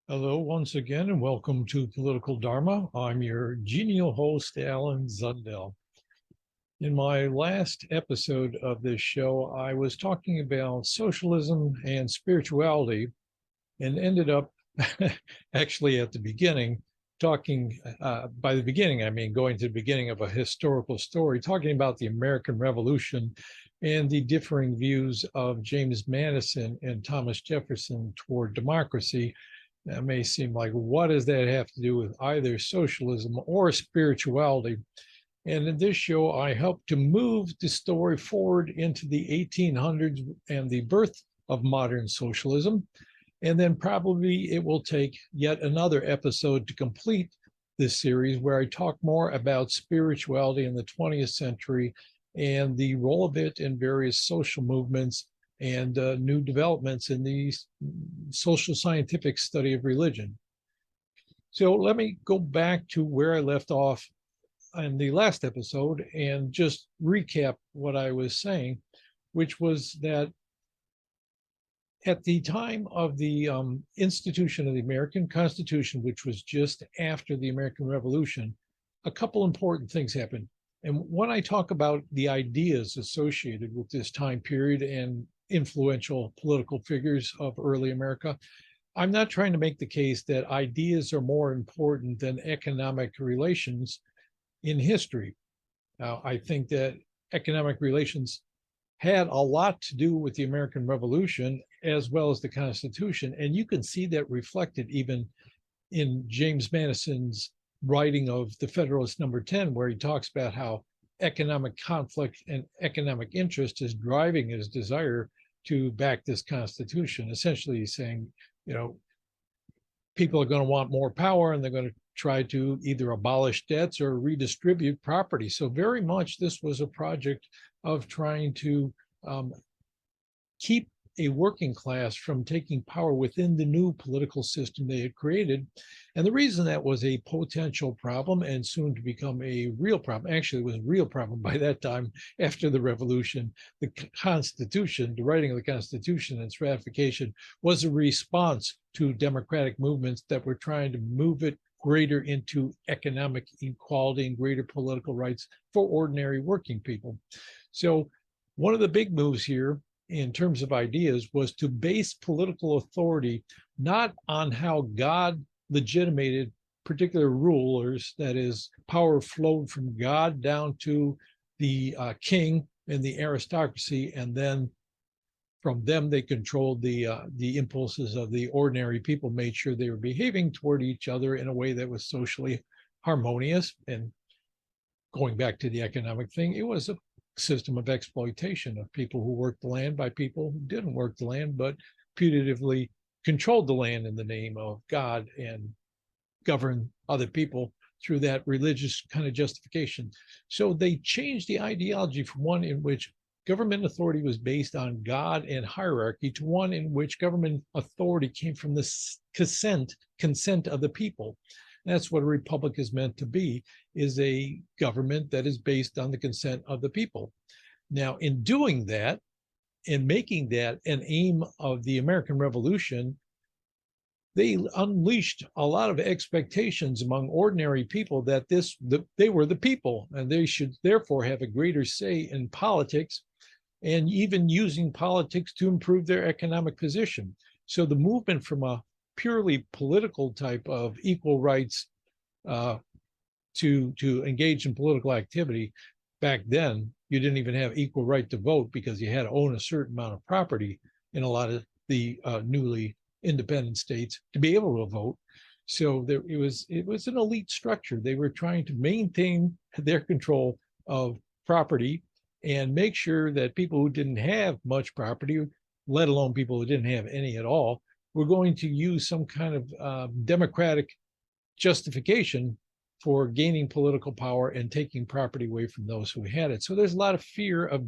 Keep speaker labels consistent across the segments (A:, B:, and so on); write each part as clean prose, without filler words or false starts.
A: Hello, once again, and welcome to Political Dharma. I'm your genial host, Alan Zundel. In my last episode of this show, I was talking about socialism and spirituality and ended up actually at the beginning talking, by the beginning, I mean going to the beginning of a historical story, talking about the American Revolution and the differing views of James Madison and Thomas Jefferson toward democracy. That may seem like, what does that have to do with either socialism or spirituality? And in this show, I hope to move the story forward into the 1800s and the birth of modern socialism. And then probably it will take yet another episode to complete this series where I talk more about spirituality in the 20th century and the role of it in various social movements and new developments in the social scientific study of religion. So let me go back to where I left off in the last episode and just recap what I was saying, which was that at the time of the institution of the American Constitution, which was just after the American Revolution, a couple important things happened. And when I talk about the ideas associated with this time period and influential political figures of early America, I'm not trying to make the case that ideas are more important than economic relations in history. Now, I think that economic relations had a lot to do with the American Revolution as well as the Constitution. And you can see that reflected even in James Madison's writing of the Federalist Number 10, where he talks about how economic conflict and economic interest is driving his desire to back this Constitution. Essentially, he's saying, people are going to want more power and they're going to try to either abolish debts or redistribute property. So very much this was a project of trying to keep a working class from taking power within the new political system they had created. And the reason that was a potential problem and soon to become a real problem, actually it was a real problem by that time after the revolution, the Constitution, the writing of the Constitution and its ratification was a response to democratic movements that were trying to move it greater into economic equality and greater political rights for ordinary working people. So one of the big moves here in terms of ideas was to base political authority not on how God legitimated particular rulers, that is, power flowed from God down to the king and the aristocracy, and then from them they controlled the impulses of the ordinary people, made sure they were behaving toward each other in a way that was socially harmonious. And going back to the economic thing, it was a system of exploitation of people who worked the land by people who didn't work the land, but putatively controlled the land in the name of God and governed other people through that religious kind of justification. So they changed the ideology from one in which government authority was based on God and hierarchy to one in which government authority came from the consent of the people. That's what a republic is meant to be, is a government that is based on the consent of the people. Now, in doing that, in making that an aim of the American Revolution, they unleashed a lot of expectations among ordinary people that they were the people and they should therefore have a greater say in politics and even using politics to improve their economic position. So the movement from a purely political type of equal rights to engage in political activity. Back then, you didn't even have equal right to vote because you had to own a certain amount of property in a lot of the newly independent states to be able to vote. So it was an elite structure. They were trying to maintain their control of property and make sure that people who didn't have much property, let alone people who didn't have any at all, we're going to use some kind of democratic justification for gaining political power and taking property away from those who had it. So there's a lot of fear of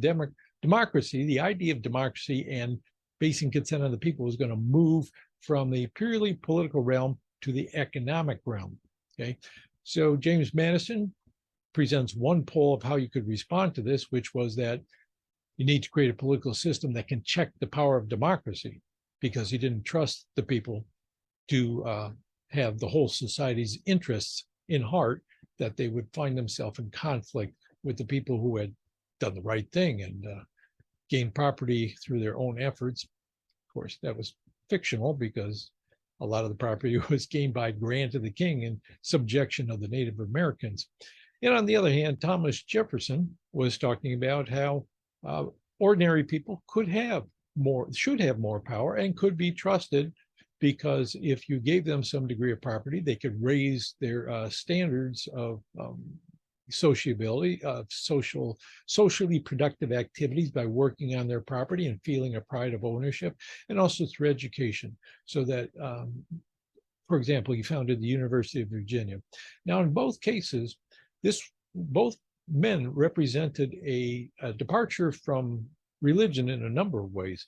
A: democracy. The idea of democracy and basing consent on the people was going to move from the purely political realm to the economic realm. Okay, so James Madison presents one pole of how you could respond to this, which was that you need to create a political system that can check the power of democracy, because he didn't trust the people to have the whole society's interests in heart, that they would find themselves in conflict with the people who had done the right thing and gained property through their own efforts. Of course, that was fictional because a lot of the property was gained by grant of the king and subjection of the Native Americans. And on the other hand, Thomas Jefferson was talking about how ordinary people should have more power and could be trusted, because if you gave them some degree of property, they could raise their standards of sociability, of socially productive activities by working on their property and feeling a pride of ownership, and also through education. So that, for example, he founded the University of Virginia. Now, in both cases, both men represented a departure from religion in a number of ways.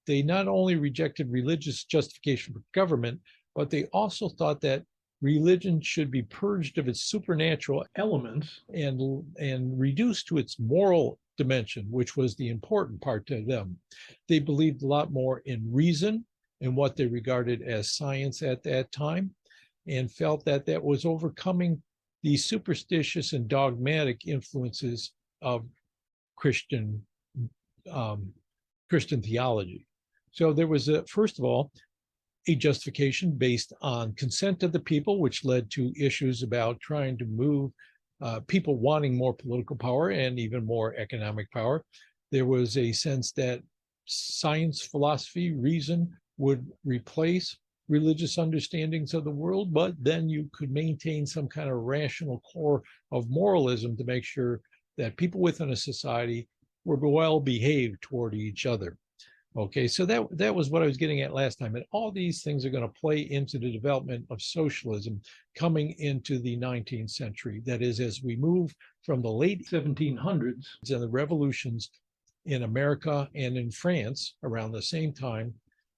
A: They not only rejected religious justification for government, but they also thought that religion should be purged of its supernatural elements and reduced to its moral dimension, which was the important part to them. They believed a lot more in reason and what they regarded as science at that time, and felt that that was overcoming the superstitious and dogmatic influences of Christian theology. So there was, first of all, a justification based on consent of the people, which led to issues about trying to move people wanting more political power and even more economic power. There was a sense that science, philosophy, reason would replace religious understandings of the world, but then you could maintain some kind of rational core of moralism to make sure that people within a society were well behaved toward each other. Okay, so that was what I was getting at last time. And all these things are going to play into the development of socialism coming into the 19th century. That is, as we move from the late 1700s and the revolutions in America and in France around the same time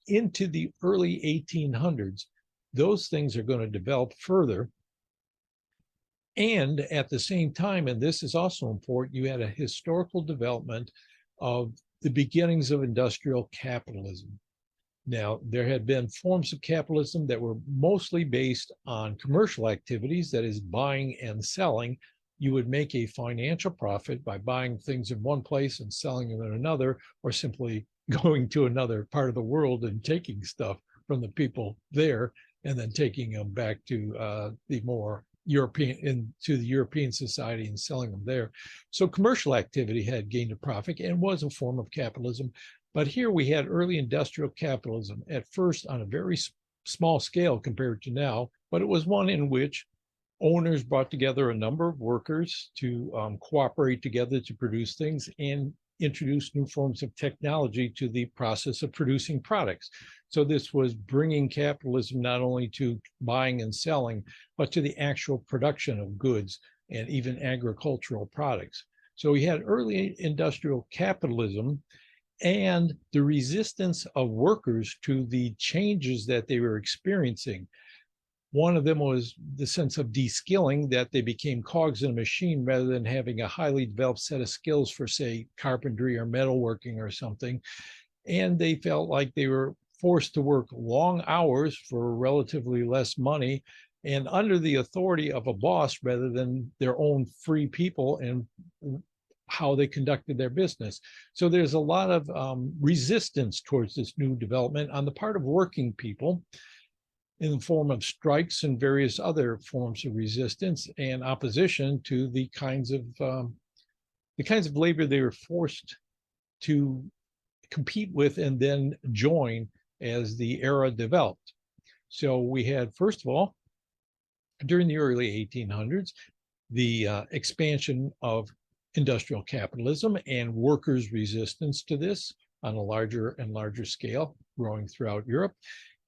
A: into the early 1800s, those things are going to develop further. And at the same time, and this is also important, you had a historical development of the beginnings of industrial capitalism. Now, there had been forms of capitalism that were mostly based on commercial activities, that is, buying and selling. You would make a financial profit by buying things in one place and selling them in another, or simply going to another part of the world and taking stuff from the people there and then taking them back to the more European society and selling them there. So commercial activity had gained a profit and was a form of capitalism. But here we had early industrial capitalism, at first on a very small scale compared to now, but it was one in which owners brought together a number of workers to cooperate together to produce things and introduce new forms of technology to the process of producing products. So this was bringing capitalism not only to buying and selling, but to the actual production of goods and even agricultural products. So we had early industrial capitalism and the resistance of workers to the changes that they were experiencing. One of them was the sense of de-skilling, that they became cogs in a machine rather than having a highly developed set of skills for, say, carpentry or metalworking or something. And they felt like they were forced to work long hours for relatively less money and under the authority of a boss rather than their own free people and how they conducted their business. So there's a lot of resistance towards this new development on the part of working people, in the form of strikes and various other forms of resistance and opposition to the kinds of labor they were forced to compete with and then join as the era developed. So we had, first of all, during the early 1800s, the expansion of industrial capitalism and workers' resistance to this on a larger and larger scale, growing throughout Europe.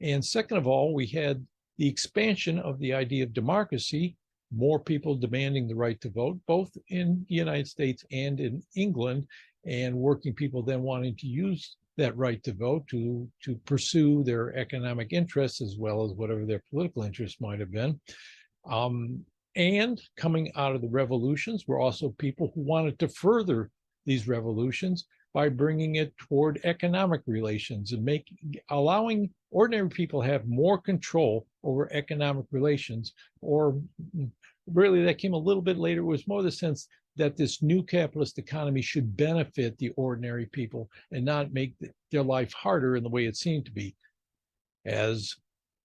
A: And second of all, we had the expansion of the idea of democracy, more people demanding the right to vote, both in the United States and in England, and working people then wanting to use that right to vote to pursue their economic interests as well as whatever their political interests might have been. And coming out of the revolutions were also people who wanted to further these revolutions by bringing it toward economic relations and allowing ordinary people have more control over economic relations, or really that came a little bit later. It was more the sense that this new capitalist economy should benefit the ordinary people and not make their life harder in the way it seemed to be. As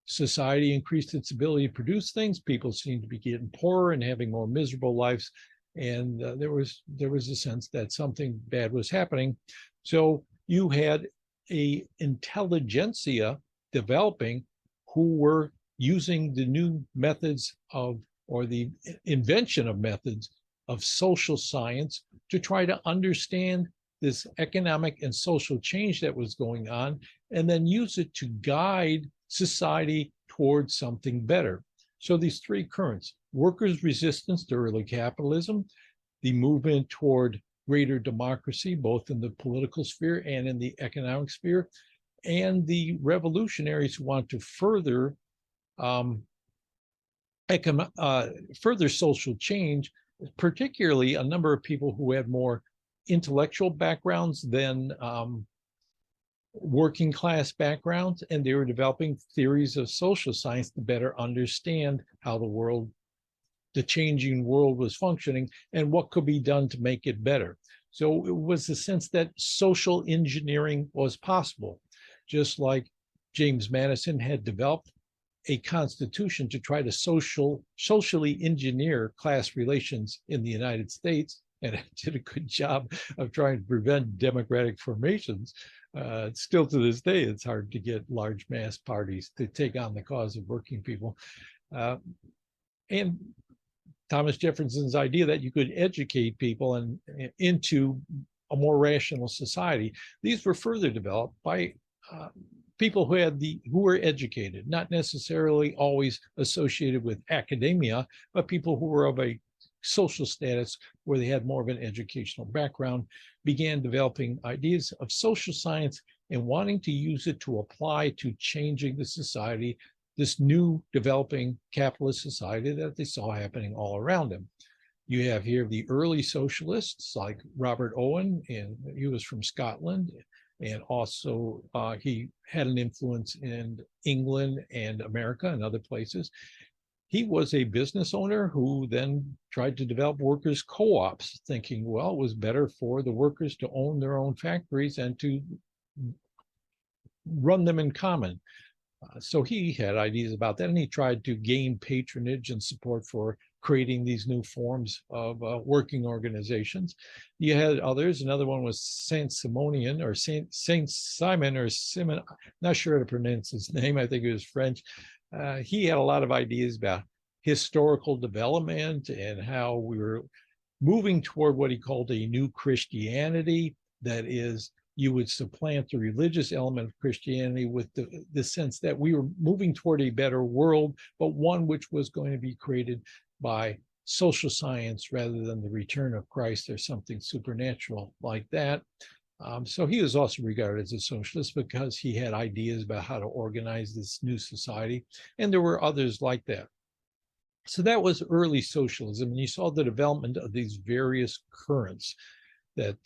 A: society increased its ability to produce things, people seemed to be getting poorer and having more miserable lives. And there was a sense that something bad was happening. So you had a intelligentsia developing who were using the new methods of, or the invention of methods of social science to try to understand this economic and social change that was going on, and then use it to guide society towards something better. So these three currents: workers' resistance to early capitalism, the movement toward greater democracy, both in the political sphere and in the economic sphere, and the revolutionaries who want to further further social change, particularly a number of people who had more intellectual backgrounds than working class backgrounds, and they were developing theories of social science to better understand how the changing world was functioning and what could be done to make it better. So it was the sense that social engineering was possible, just like James Madison had developed a constitution to try to socially engineer class relations in the United States, and it did a good job of trying to prevent democratic formations. Still to this day, it's hard to get large mass parties to take on the cause of working people. And Thomas Jefferson's idea that you could educate people and into a more rational society. These were further developed by people who were educated, not necessarily always associated with academia, but people who were of a social status where they had more of an educational background, began developing ideas of social science and wanting to use it to apply to changing the society, this new developing capitalist society that they saw happening all around them. You have here the early socialists like Robert Owen, and he was from Scotland, and also he had an influence in England and America and other places. He was a business owner who then tried to develop workers' co-ops, thinking, well, it was better for the workers to own their own factories and to run them in common. So he had ideas about that, and he tried to gain patronage and support for creating these new forms of working organizations. You had others. Another one was Saint Simonian, or Saint Simon, or Simon, not sure how to pronounce his name. I think it was French. He had a lot of ideas about historical development and how we were moving toward what he called a new Christianity. That is, you would supplant the religious element of Christianity with the sense that we were moving toward a better world, but one which was going to be created by social science rather than the return of Christ or something supernatural like that. So he was also regarded as a socialist because he had ideas about how to organize this new society, and there were others like that. So that was early socialism, and you saw the development of these various currents that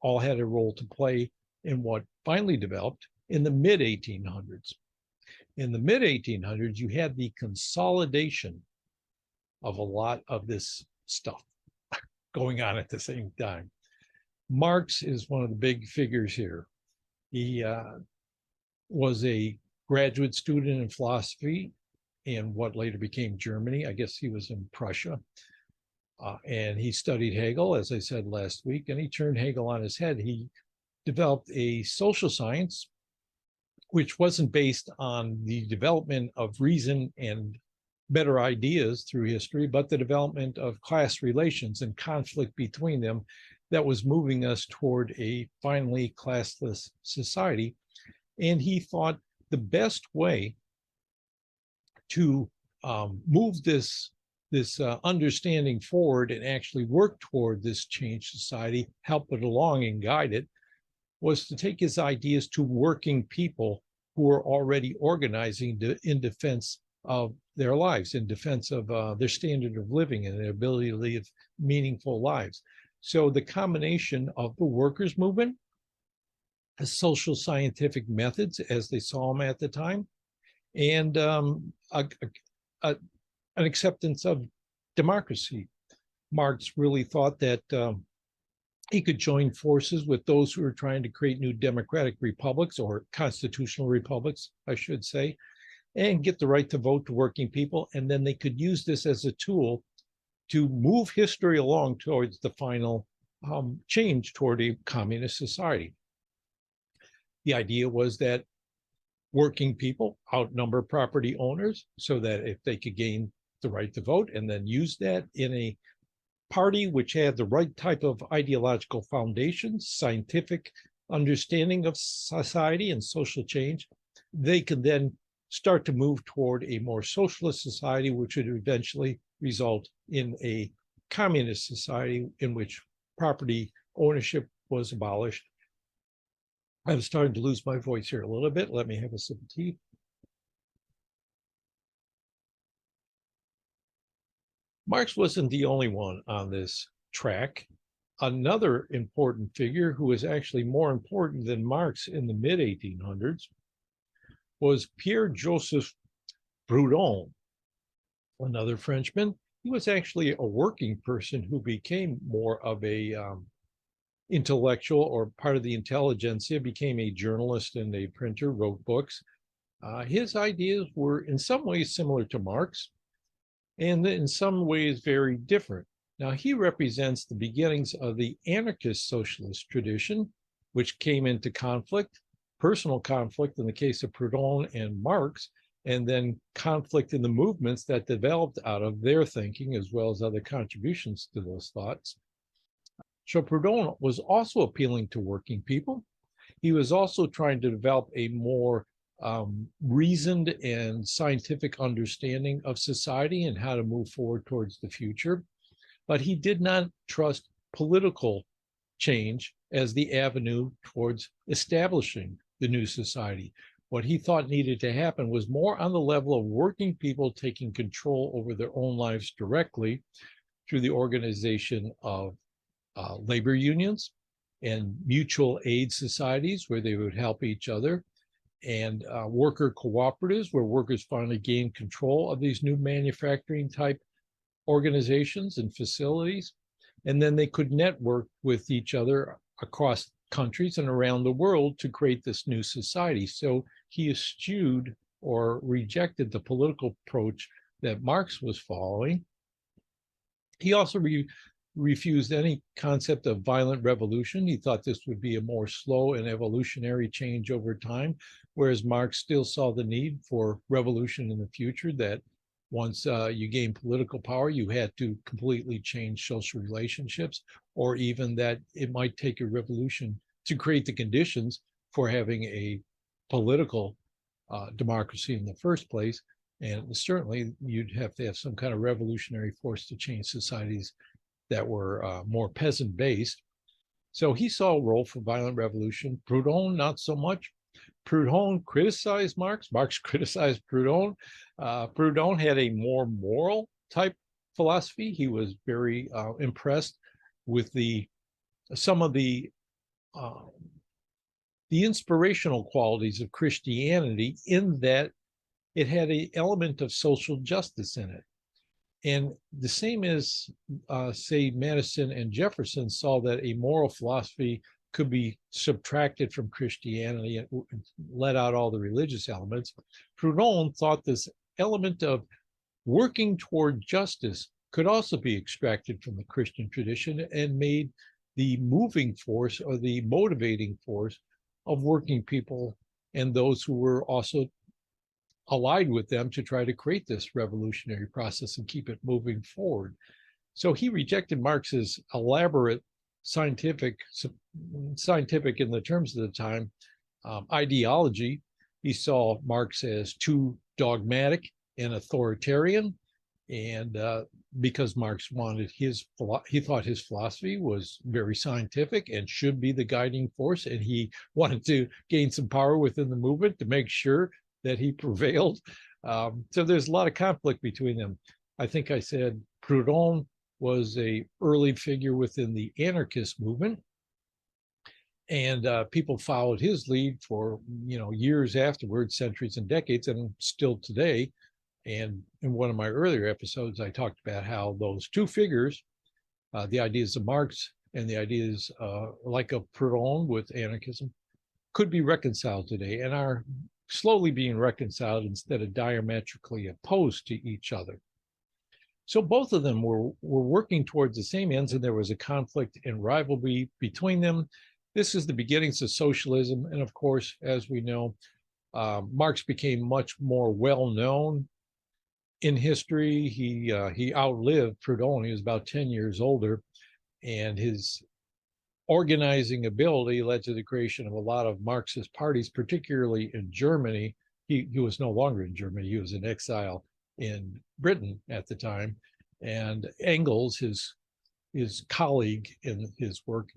A: all had a role to play in what finally developed in the mid-1800s. In the mid-1800s, you had the consolidation of a lot of this stuff going on at the same time. Marx is one of the big figures here. He was a graduate student in philosophy in what later became Germany. I guess he was in Prussia. And he studied Hegel, as I said last week, and he turned Hegel on his head. He developed a social science which wasn't based on the development of reason and better ideas through history, but the development of class relations and conflict between them that was moving us toward a finally classless society. And he thought the best way to move this understanding forward and actually work toward this changed society, help it along and guide it, was to take his ideas to working people who were already organizing in defense of their lives, in defense of their standard of living and their ability to live meaningful lives. So the combination of the workers' movement social scientific methods as they saw them at the time, and an acceptance of democracy. Marx really thought that he could join forces with those who were trying to create new democratic republics, or constitutional republics, I should say, and get the right to vote to working people. And then they could use this as a tool to move history along towards the final change toward a communist society. The idea was that working people outnumber property owners, so that if they could gain the right to vote and then use that in a party which had the right type of ideological foundations, scientific understanding of society and social change, they could then start to move toward a more socialist society, which would eventually result in a communist society in which property ownership was abolished. I'm starting to lose my voice here a little bit. Let me have a sip of tea. Marx wasn't the only one on this track. Another important figure, who was actually more important than Marx in the mid-1800s, was Pierre-Joseph Proudhon, another Frenchman. He was actually a working person who became more of a intellectual, or part of the intelligentsia, became a journalist and a printer, wrote books. His ideas were in some ways similar to Marx, and in some ways very different. Now, he represents the beginnings of the anarchist socialist tradition, which came into conflict, personal conflict in the case of Proudhon and Marx, and then conflict in the movements that developed out of their thinking, as well as other contributions to those thoughts. So Proudhon was also appealing to working people. He was also trying to develop a more reasoned and scientific understanding of society and how to move forward towards the future. But he did not trust political change as the avenue towards establishing the new society. What he thought needed to happen was more on the level of working people taking control over their own lives directly through the organization of labor unions and mutual aid societies where they would help each other, and worker cooperatives where workers finally gained control of these new manufacturing type organizations and facilities. And then they could network with each other across countries and around the world to create this new society. So he eschewed or rejected the political approach that Marx was following. He also refused any concept of violent revolution. He thought this would be a more slow and evolutionary change over time, whereas Marx still saw the need for revolution in the future, that once you gain political power, you had to completely change social relationships, or even that it might take a revolution to create the conditions for having a political democracy in the first place. And certainly you'd have to have some kind of revolutionary force to change societies that were more peasant-based. So he saw a role for violent revolution. Proudhon, not so much. Proudhon criticized Marx. Marx criticized Proudhon. Proudhon had a more moral type philosophy. He was very impressed with some of the inspirational qualities of Christianity, in that it had an element of social justice in it. And the same as, say, Madison and Jefferson saw that a moral philosophy could be subtracted from Christianity and let out all the religious elements, Proudhon thought this element of working toward justice could also be extracted from the Christian tradition, and made the moving force, or the motivating force, of working people and those who were also allied with them to try to create this revolutionary process and keep it moving forward. So he rejected Marx's elaborate scientific in the terms of the time, ideology. He saw Marx as too dogmatic and authoritarian, and because Marx wanted he thought his philosophy was very scientific and should be the guiding force, and he wanted to gain some power within the movement to make sure that he prevailed. So there's a lot of conflict between them. I think I said Proudhon was an early figure within the anarchist movement, And people followed his lead for, years afterwards, centuries and decades, and still today. And in one of my earlier episodes, I talked about how those two figures, the ideas of Marx and the ideas like of Proudhon with anarchism, could be reconciled today and are slowly being reconciled instead of diametrically opposed to each other. So both of them were working towards the same ends, and there was a conflict and rivalry between them. This is the beginnings of socialism. And of course, as we know, Marx became much more well-known in history. He outlived Proudhon. He was about 10 years older, and his organizing ability led to the creation of a lot of Marxist parties, particularly in Germany. He was no longer in Germany. He was in exile in Britain at the time. And Engels, his colleague in his work,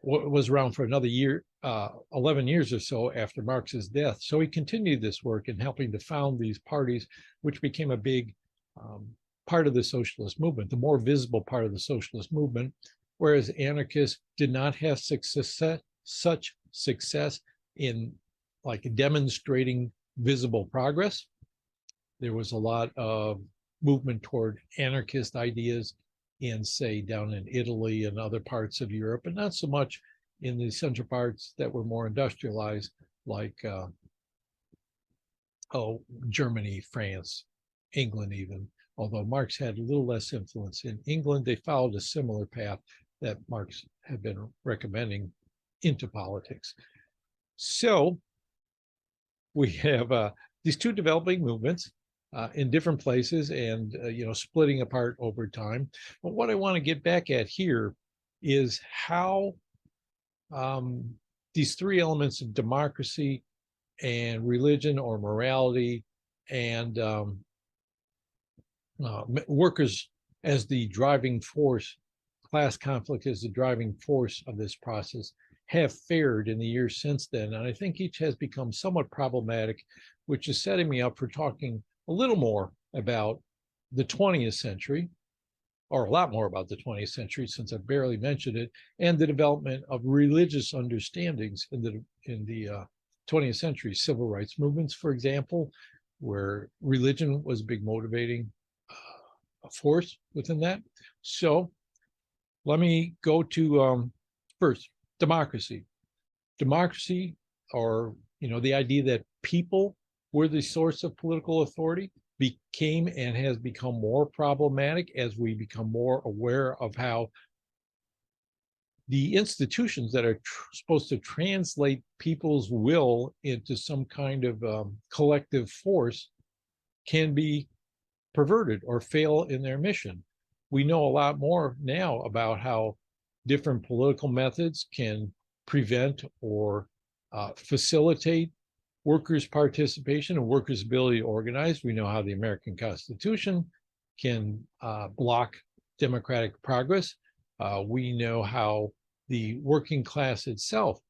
A: was around for another year, 11 years or so after Marx's death. So he continued this work in helping to found these parties, which became a big part of the socialist movement, the more visible part of the socialist movement, whereas anarchists did not have such success in like demonstrating visible progress. There was a lot of movement toward anarchist ideas in, say, down in Italy and other parts of Europe, and not so much in the central parts that were more industrialized, like Germany, France, England even. Although Marx had a little less influence in England, they followed a similar path that Marx had been recommending into politics. So we have these two developing movements in different places and, splitting apart over time. But what I want to get back at here is how these three elements of democracy and religion or morality and workers as the driving force, class conflict as the driving force of this process, have fared in the years since then. And I think each has become somewhat problematic, which is setting me up for talking a little more about the 20th century, or a lot more about the 20th century, since I barely mentioned it, and the development of religious understandings in the 20th century. Civil rights movements, for example, where religion was a big motivating force within that. So let me go to first, democracy. Democracy, or the idea that people were the source of political authority, became and has become more problematic as we become more aware of how the institutions that are supposed to translate people's will into some kind of collective force can be perverted or fail in their mission. We know a lot more now about how different political methods can prevent or facilitate workers' participation and workers' ability to organize. We know how the American Constitution can block democratic progress. We know how the working class itself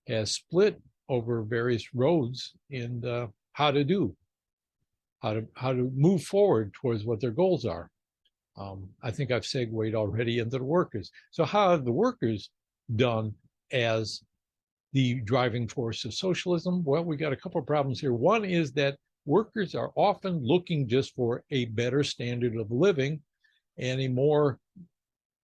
A: has split over various roads in how to move forward towards what their goals are. I think I've segued already into the workers. So how have the workers done as the driving force of socialism? Well, we got a couple of problems here. One is that workers are often looking just for a better standard of living and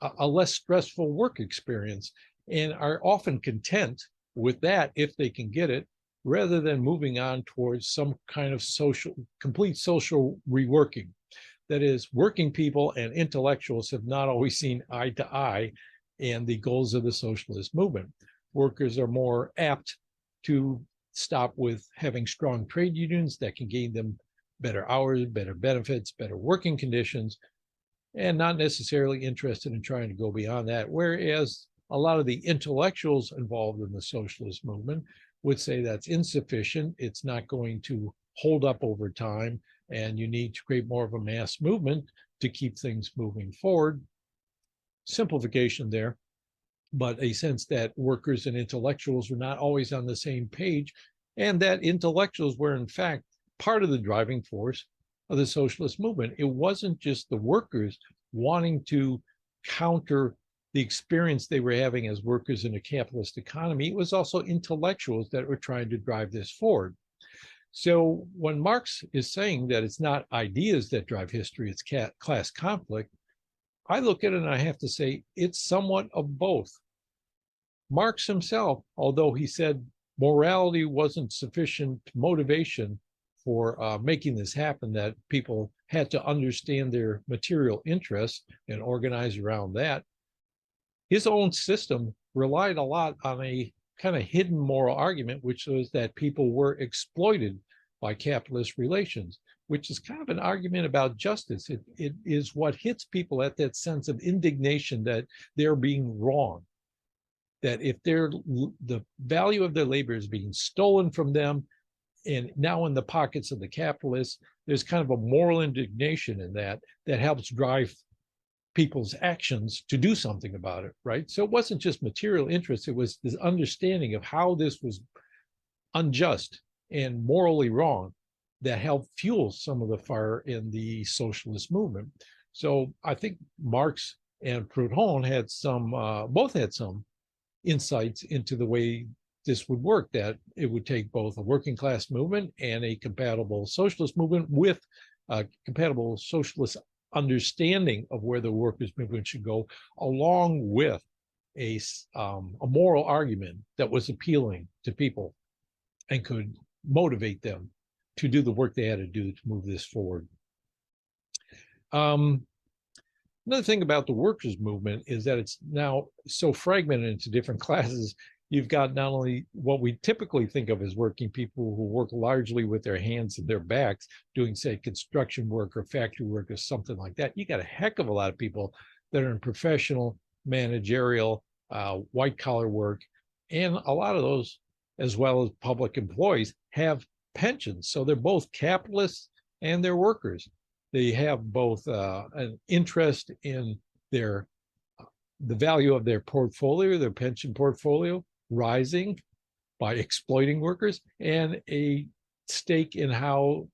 A: a less stressful work experience, and are often content with that if they can get it, rather than moving on towards some kind of complete social reworking. That is, working people and intellectuals have not always seen eye to eye in the goals of the socialist movement. Workers are more apt to stop with having strong trade unions that can gain them better hours, better benefits, better working conditions, and not necessarily interested in trying to go beyond that. Whereas a lot of the intellectuals involved in the socialist movement would say that's insufficient. It's not going to hold up over time, and you need to create more of a mass movement to keep things moving forward. Simplification there, but a sense that workers and intellectuals were not always on the same page, and that intellectuals were in fact part of the driving force of the socialist movement. It wasn't just the workers wanting to counter the experience they were having as workers in a capitalist economy. It was also intellectuals that were trying to drive this forward. So when Marx is saying that it's not ideas that drive history, it's class conflict, I look at it and I have to say it's somewhat of both. Marx himself, although he said morality wasn't sufficient motivation for making this happen, that people had to understand their material interests and organize around that, his own system relied a lot on a kind of hidden moral argument, which was that people were exploited by capitalist relations, which is kind of an argument about justice. It is what hits people at that sense of indignation that they're being wrong, that if the value of their labor is being stolen from them and now in the pockets of the capitalists, there's kind of a moral indignation in that helps drive people's actions to do something about it, right? So it wasn't just material interest, it was this understanding of how this was unjust and morally wrong that helped fuel some of the fire in the socialist movement. So I think Marx and Proudhon had both had some insights into the way this would work, that it would take both a working class movement and a compatible socialist movement with a compatible socialist understanding of where the workers' movement should go, along with a moral argument that was appealing to people and could motivate them to do the work they had to do to move this forward. Another thing about the workers' movement is that it's now so fragmented into different classes. You've got not only what we typically think of as working people who work largely with their hands and their backs, doing, say, construction work or factory work or something like that. You got a heck of a lot of people that are in professional, managerial, white-collar work, and a lot of those, as well as public employees, have pensions. So they're both capitalists and they're workers. They have both an interest in the value of their portfolio, their pension portfolio, rising by exploiting workers, and a stake in how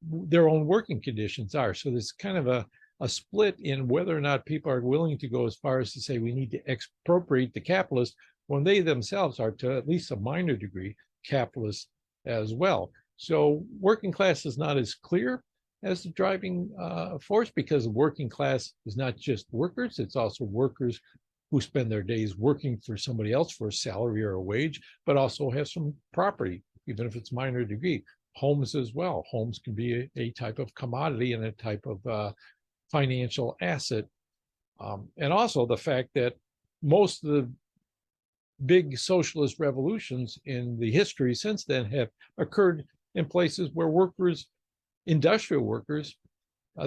A: their own working conditions are. So there's kind of a split in whether or not people are willing to go as far as to say we need to expropriate the capitalists when they themselves are, to at least a minor degree, capitalists as well. So working class is not as clear as the driving force, because the working class is not just workers, it's also workers who spend their days working for somebody else for a salary or a wage, but also have some property, even if it's minor degree. Homes as well. Homes can be a type of commodity and a type of financial asset. And also the fact that most of the big socialist revolutions in the history since then have occurred in places where workers, industrial workers,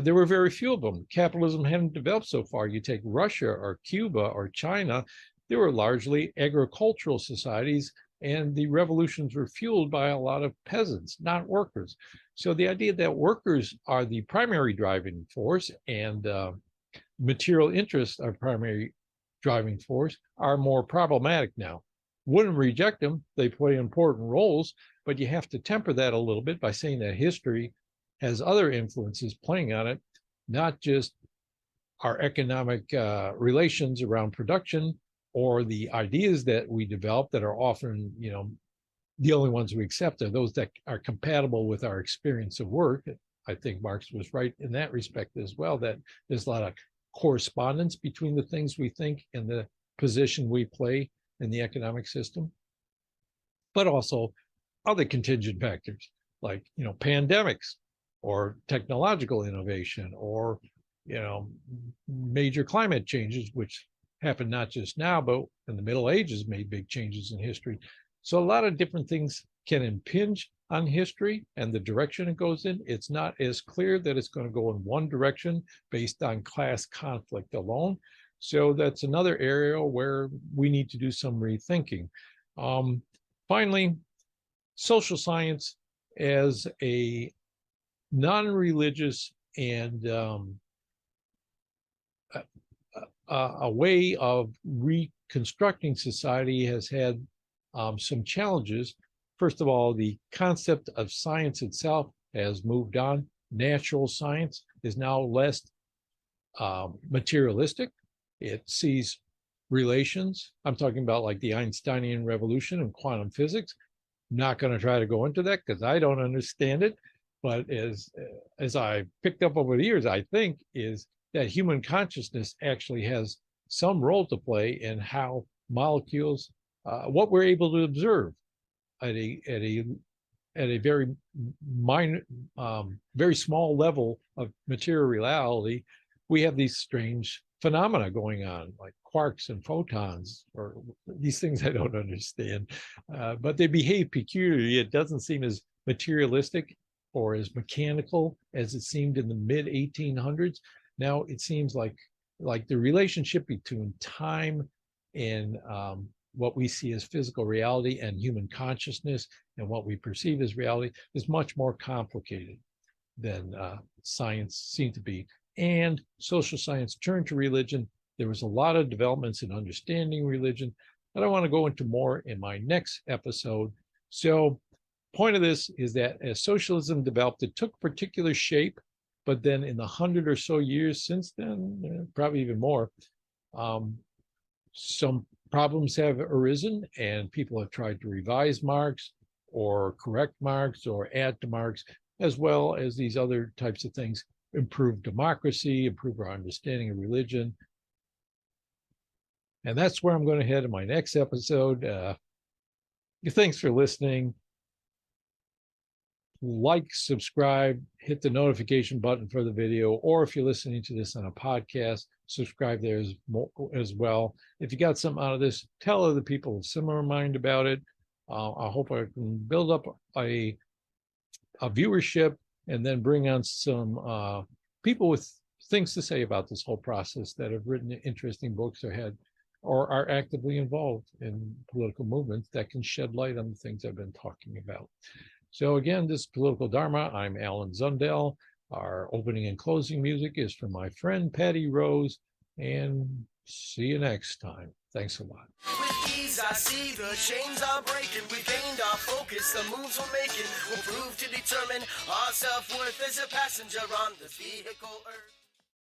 A: there were very few of them. Capitalism hadn't developed so far. You take Russia or Cuba or China, they were largely agricultural societies, and the revolutions were fueled by a lot of peasants, not workers. So the idea that workers are the primary driving force and material interests are primary driving force are more problematic now. Wouldn't reject them. They play important roles, but you have to temper that a little bit by saying that history has other influences playing on it, not just our economic relations around production or the ideas that we develop that are often, the only ones we accept are those that are compatible with our experience of work. I think Marx was right in that respect as well, that there's a lot of correspondence between the things we think and the position we play in the economic system, but also other contingent factors like, pandemics or technological innovation or, major climate changes, which happened not just now, but in the Middle Ages made big changes in history. So a lot of different things can impinge on history and the direction it goes in. It's not as clear that it's going to go in one direction based on class conflict alone. So that's another area where we need to do some rethinking. Finally, social science as a non-religious and a way of reconstructing society has had some challenges. First of all, the concept of science itself has moved on. Natural science is now less materialistic. It sees relations. I'm talking about like the Einsteinian revolution and quantum physics. Not going to try to go into that because I don't understand it. But as I picked up over the years, I think is that human consciousness actually has some role to play in how molecules, what we're able to observe at a very minor, very small level of material reality. We have these strange phenomena going on, like quarks and photons, or these things I don't understand, but they behave peculiarly. It doesn't seem as materialistic or as mechanical as it seemed in the mid 1800s. Now it seems like the relationship between time and what we see as physical reality and human consciousness and what we perceive as reality is much more complicated than science seemed to be. And social science turned to religion. There was a lot of developments in understanding religion that I want to go into more in my next episode. So point of this is that as socialism developed, it took particular shape, but then in the 100 or so years since then, probably even more, some problems have arisen and people have tried to revise Marx or correct Marx or add to Marx, as well as these other types of things, improve democracy, improve our understanding of religion. And that's where I'm going to head in my next episode. Thanks for listening. Like, subscribe, hit the notification button for the video, or if you're listening to this on a podcast, subscribe there as well. If you got something out of this, tell other people of similar mind about it. I hope I can build up a viewership and then bring on some people with things to say about this whole process that have written interesting books or are actively involved in political movements that can shed light on the things I've been talking about. So again, this is Political Dharma. I'm Alan Zundel. Our opening and closing music is from my friend Patty Rose. And see you next time. Thanks a lot.
B: With ease, I see the chains are breaking. We've gained our focus. The moves we're making will prove to determine our self-worth as a passenger on this vehicle Earth.